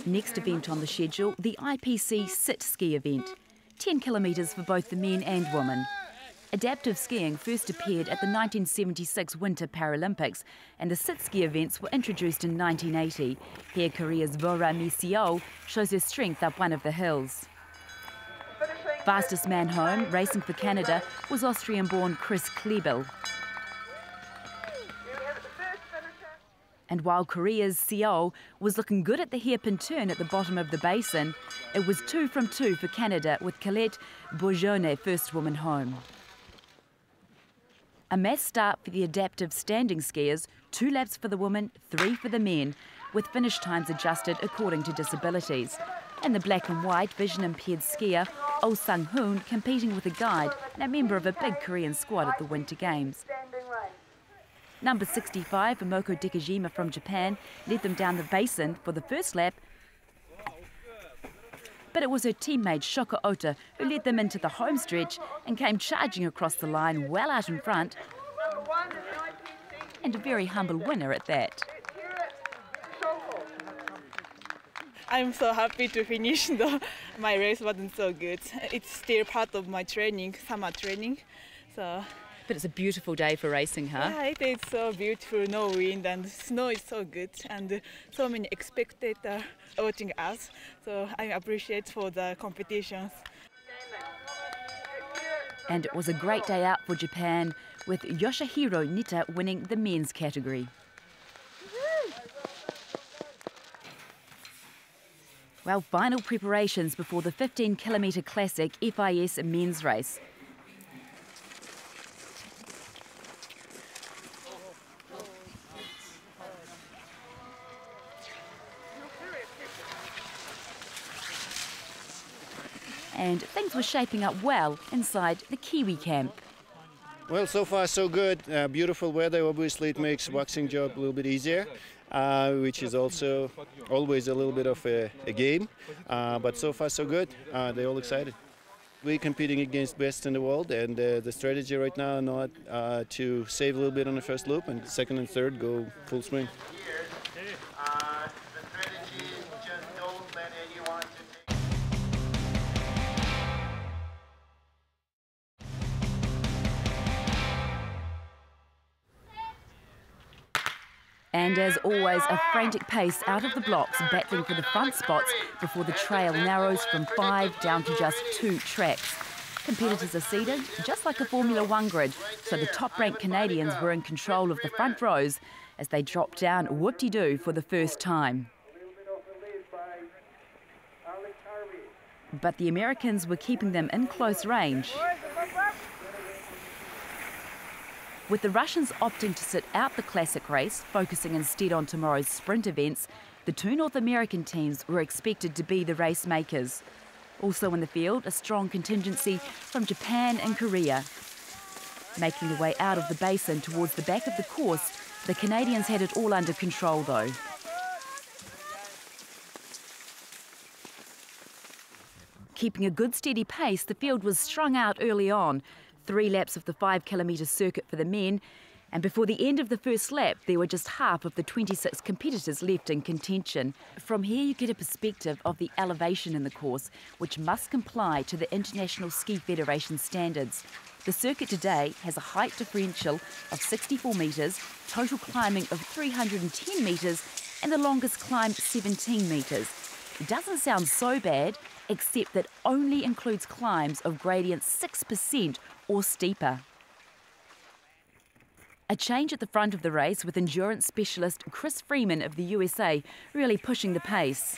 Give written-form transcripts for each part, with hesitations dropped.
Next event on the schedule, the IPC sit ski event. 10 kilometres for both the men and women. Adaptive skiing first appeared at the 1976 Winter Paralympics, and the sit ski events were introduced in 1980. Here, Korea's Vora Mi shows her strength up one of the hills. Fastest man home, racing for Canada, was Austrian-born Chris Klebel. And while Korea's Seo was looking good at the hairpin turn at the bottom of the basin, it was 2 from 2 for Canada, with Colette Bourgeonnet first woman home. A mass start for the adaptive standing skiers, 2 laps for the women, 3 for the men, with finish times adjusted according to disabilities. And the black and white vision-impaired skier, Oh Sang-hoon, competing with a guide and a member of a big Korean squad at the Winter Games. Number 65, Moko Dekajima from Japan, led them down the basin for the first lap, but it was her teammate Shoko Ota who led them into the home stretch and came charging across the line well out in front, and a very humble winner at that. I'm so happy to finish, though my race wasn't so good. It's still part of my training, summer training. But it's a beautiful day for racing, huh? Yeah, it is so beautiful, no wind, and snow is so good, and so many spectators watching us. So I appreciate for the competitions. And it was a great day out for Japan, with Yoshihiro Nita winning the men's category. Well, final preparations before the 15-kilometre classic FIS men's race. And things were shaping up well inside the Kiwi camp. Well, so far so good. Beautiful weather, obviously it makes waxing job a little bit easier, which is also always a little bit of a game. But so far so good. They're all excited. We're competing against best in the world, and the strategy right now not to save a little bit on the first loop, and second and third go full swing. The strategy is just don't let anyone And as always, a frantic pace out of the blocks, battling for the front spots before the trail narrows from 5 down to just 2 tracks. Competitors are seated just like a Formula One grid, so the top-ranked Canadians were in control of the front rows as they dropped down whoop-de-doo for the first time. But the Americans were keeping them in close range, with the Russians opting to sit out the classic race, focusing instead on tomorrow's sprint events. The 2 North American teams were expected to be the race makers. Also in the field, a strong contingency from Japan and Korea. Making their way out of the basin towards the back of the course, the Canadians had it all under control though. Keeping a good steady pace, the field was strung out early on. 3 laps of the 5-kilometre circuit for the men, and before the end of the first lap there were just half of the 26 competitors left in contention. From here you get a perspective of the elevation in the course, which must comply to the International Ski Federation standards. The circuit today has a height differential of 64 metres, total climbing of 310 metres, and the longest climb 17 metres. It doesn't sound so bad, except that only includes climbs of gradients 6% or steeper. A change at the front of the race, with endurance specialist Chris Freeman of the USA really pushing the pace.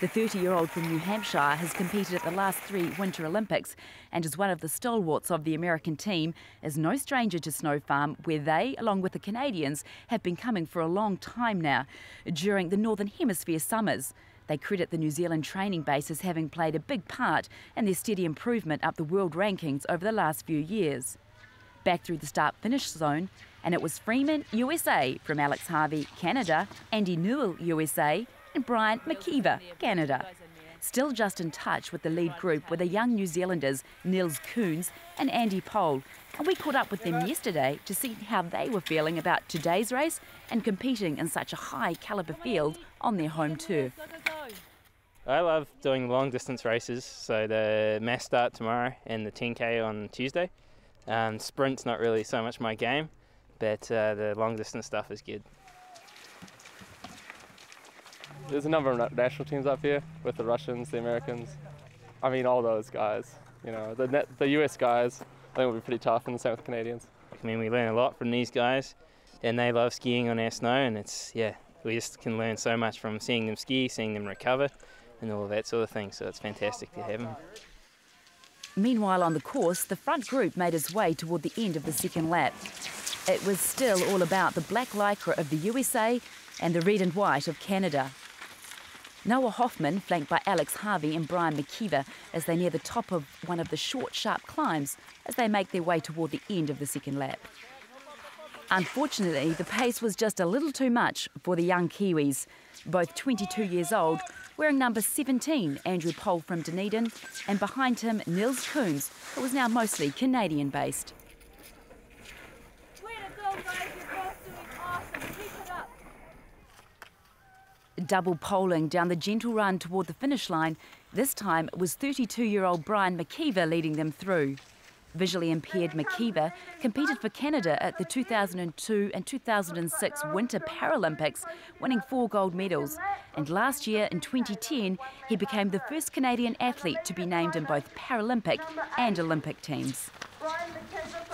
The 30-year-old from New Hampshire has competed at the last 3 Winter Olympics and is one of the stalwarts of the American team, is no stranger to Snow Farm, where they, along with the Canadians, have been coming for a long time now, during the Northern Hemisphere summers. They credit the New Zealand training base as having played a big part in their steady improvement up the world rankings over the last few years. Back through the start-finish zone, and it was Freeman, USA, from Alex Harvey, Canada, Andy Newell, USA, and Brian McKeever, Canada. still just in touch with the lead group were the young New Zealanders Nils Koens and Andy Pohl, and we caught up with them yesterday to see how they were feeling about today's race and competing in such a high calibre field on their home turf. I love doing long distance races, so the mass start tomorrow and the 10K on Tuesday. Sprint's not really so much my game, but the long distance stuff is good. There's a number of national teams up here with the Russians, the Americans. I mean, all those guys. You know, the US guys, I think will be pretty tough, and the same with the Canadians. I mean, we learn a lot from these guys, and they love skiing on our snow, and we just can learn so much from seeing them ski, seeing them recover, and all of that sort of thing. So it's fantastic to have them. Meanwhile, on the course, the front group made its way toward the end of the second lap. It was still all about the black lycra of the USA and the red and white of Canada. Noah Hoffman, flanked by Alex Harvey and Brian McKeever, as they near the top of one of the short, sharp climbs as they make their way toward the end of the second lap. Unfortunately, the pace was just a little too much for the young Kiwis, both 22 years old, wearing number 17, Andrew Pohl from Dunedin, and behind him, Nils Koens, who was now mostly Canadian-based. Double poling down the gentle run toward the finish line, this time it was 32-year-old Brian McKeever leading them through. Visually impaired McKeever competed for Canada at the 2002 and 2006 Winter Paralympics, winning 4 gold medals. And last year, in 2010, he became the first Canadian athlete to be named in both Paralympic and Olympic teams.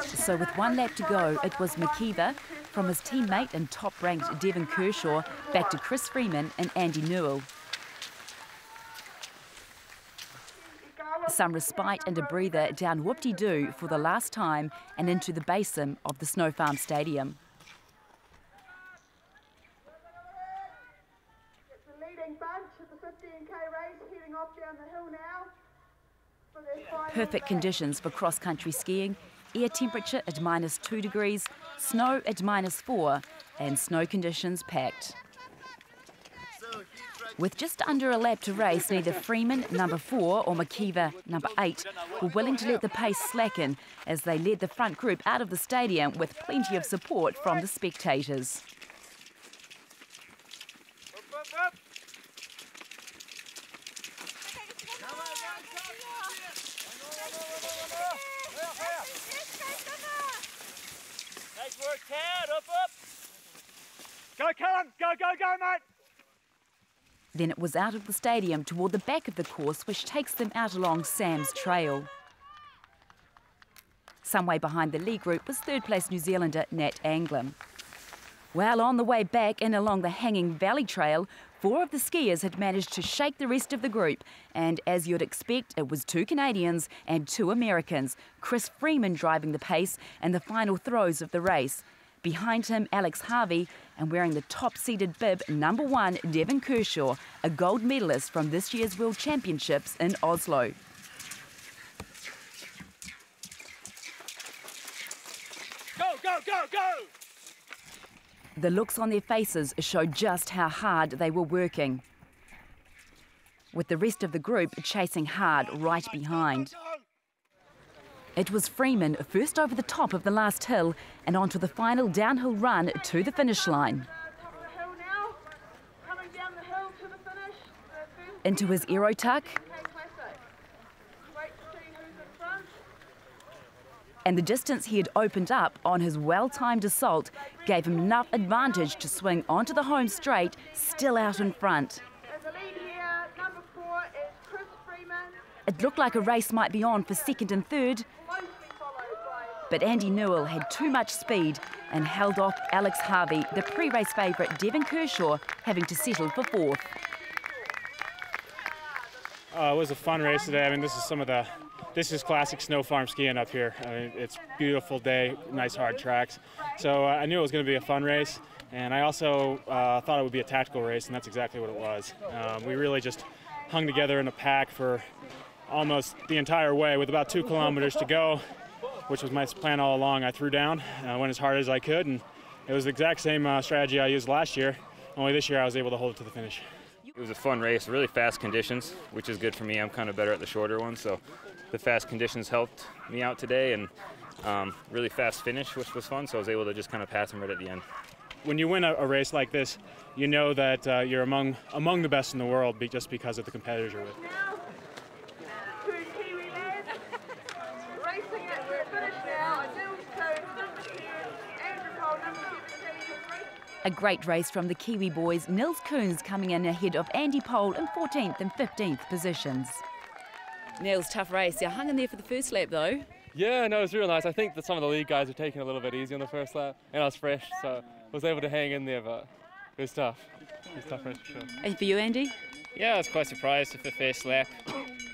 So with 1 lap to go, it was McKeever, from his teammate and top-ranked Devon Kershaw, back to Chris Freeman and Andy Newell. Some respite and a breather down whoop-de-doo for the last time and into the basin of the Snow Farm Stadium. It's the leading bunch of the 15K race heading off down the hill now for their final Perfect conditions for cross-country skiing, air temperature at -2 degrees, snow at -4, and snow conditions packed. With just under a lap to race, neither Freeman, number 4, or McKeever, number 8, were willing to let the pace slacken as they led the front group out of the stadium with plenty of support from the spectators. Nice work, Tad. Up. Go, Callum. Go, mate. Then it was out of the stadium toward the back of the course, which takes them out along Sam's Trail. Some way behind the lead group was third-place New Zealander Nat Anglin. Well, on the way back and along the Hanging Valley Trail, 4 of the skiers had managed to shake the rest of the group. And as you'd expect, it was 2 Canadians and 2 Americans, Chris Freeman driving the pace and the final throws of the race. Behind him, Alex Harvey, and wearing the top-seeded bib, number 1, Devon Kershaw, a gold medalist from this year's World Championships in Oslo. Go! The looks on their faces showed just how hard they were working, with the rest of the group chasing hard right behind. It was Freeman first over the top of the last hill and onto the final downhill run to the finish line. Into his aerotuck, and the distance he had opened up on his well-timed assault gave him enough advantage to swing onto the home straight, still out in front. It looked like a race might be on for second and third, but Andy Newell had too much speed and held off Alex Harvey, the pre-race favourite Devon Kershaw, having to settle for 4th. It was a fun race today. I mean, this is classic snow farm skiing up here. I mean, it's a beautiful day, nice hard tracks. So I knew it was going to be a fun race, and I also thought it would be a tactical race, and that's exactly what it was. We really just hung together in a pack for almost the entire way with about 2 kilometers to go, which was my plan all along. I threw down, went as hard as I could, and it was the exact same strategy I used last year, only this year I was able to hold it to the finish. It was a fun race, really fast conditions, which is good for me. I'm kind of better at the shorter ones, so the fast conditions helped me out today, and really fast finish, which was fun, so I was able to just kind of pass them right at the end. When you win a race like this, you know that you're among the best in the world just because of the competitors you're with. Now, two Kiwi lads racing at the finish now. Nils Coon, number 10, Andrew Cole, number 17. A great race from the Kiwi boys. Nils Coons coming in ahead of Andy Pole in 14th and 15th positions. Nils, tough race. You hung in there for the first lap though. Yeah, no, it was real nice. I think that some of the lead guys were taking it a little bit easy on the first lap, and I was fresh, so I was able to hang in there, but it was tough. It was a tough race for sure. And for you, Andy? Yeah, I was quite surprised with the first lap.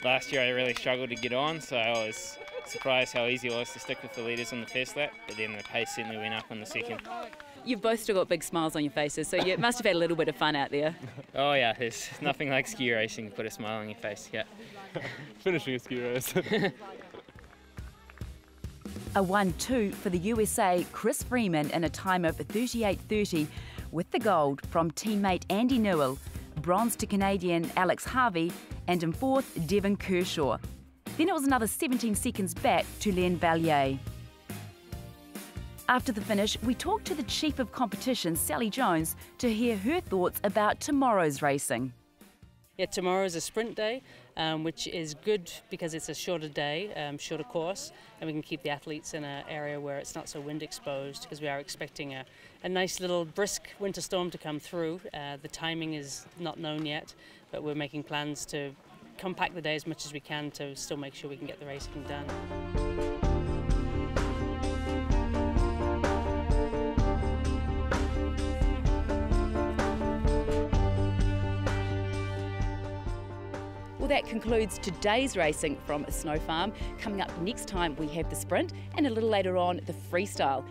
Last year I really struggled to get on, so I was surprised how easy it was to stick with the leaders on the first lap, but then the pace certainly went up on the second. You've both still got big smiles on your faces, so you must have had a little bit of fun out there. Oh yeah, there's nothing like ski racing to put a smile on your face, yeah. Finishing a ski race. A 1-2 for the USA, Chris Freeman in a time of 38.30 with the gold from teammate Andy Newell, bronze to Canadian Alex Harvey, and in fourth, Devon Kershaw. Then it was another 17 seconds back to Len Vallier. After the finish, we talked to the Chief of Competition, Sally Jones, to hear her thoughts about tomorrow's racing. Yeah, tomorrow is a sprint day, which is good because it's a shorter day, shorter course, and we can keep the athletes in an area where it's not so wind exposed, because we are expecting a nice little brisk winter storm to come through. The timing is not known yet, but we're making plans to compact the day as much as we can to still make sure we can get the racing done. Well, that concludes today's racing from Snow Farm. Coming up next time, we have the sprint, and a little later on, the freestyle.